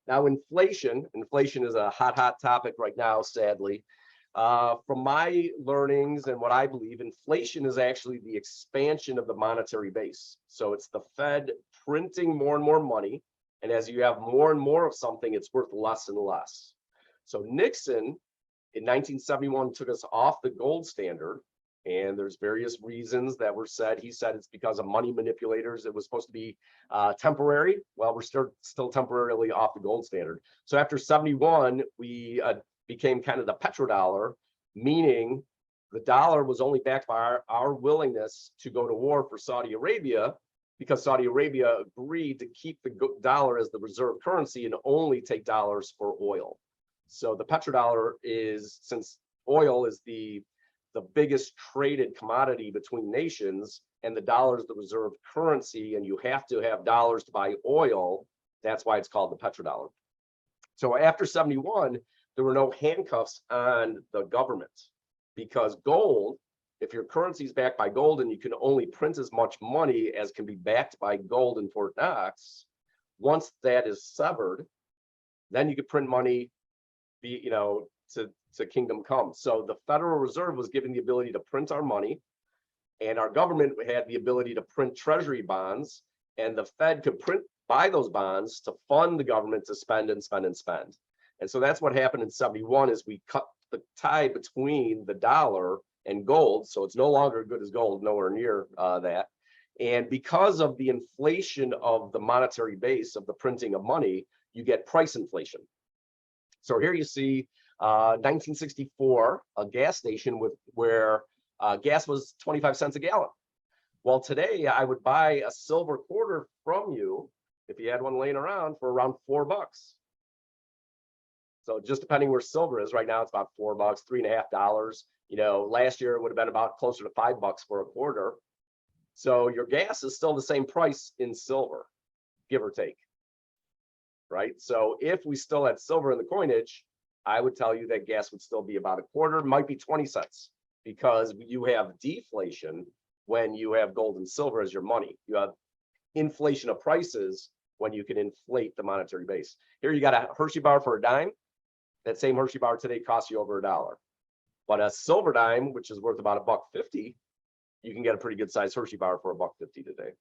Now, inflation is a hot topic right now, sadly. From my learnings and what I believe, inflation is actually the expansion of the monetary base. So it's the Fed printing more and more money. And as you have more and more of something, it's worth less and less. So Nixon in 1971 took us off the gold standard. And there's various reasons that were said. He said it's because of money manipulators. It was supposed to be temporary. Well, we're still temporarily off the gold standard. So after 71, we became kind of the petrodollar, meaning the dollar was only backed by our willingness to go to war for Saudi Arabia, because Saudi Arabia agreed to keep the dollar as the reserve currency and only take dollars for oil. So the petrodollar is, since oil is the biggest traded commodity between nations, and the dollar is the reserve currency, and you have to have dollars to buy oil. That's why it's called the petrodollar. So after 71, there were no handcuffs on the government, because gold, if your currency is backed by gold and you can only print as much money as can be backed by gold in Fort Knox, once that is severed, then you could print money, to kingdom come. So the Federal Reserve was given the ability to print our money, and our government had the ability to print treasury bonds, and the Fed could buy those bonds to fund the government to spend and spend and spend. And so that's what happened in 71, is we cut the tie between the dollar and gold. So it's no longer as good as gold, nowhere near that. And because of the inflation of the monetary base of the printing of money, you get price inflation. So here you see 1964, a gas station where gas was 25 cents a gallon. Well, today I would buy a silver quarter from you, if you had one laying around, for around $4. So just depending where silver is right now, it's about $4, $3.50. Last year it would have been about closer to $5 for a quarter. So your gas is still the same price in silver, give or take. Right? So if we still had silver in the coinage, I would tell you that gas would still be about a quarter, might be 20 cents, because you have deflation when you have gold and silver as your money. You have inflation of prices when you can inflate the monetary base. Here you got a Hershey bar for a dime. That same Hershey bar today costs you over $1. But a silver dime, which is worth about $1.50, you can get a pretty good sized Hershey bar for $1.50 today.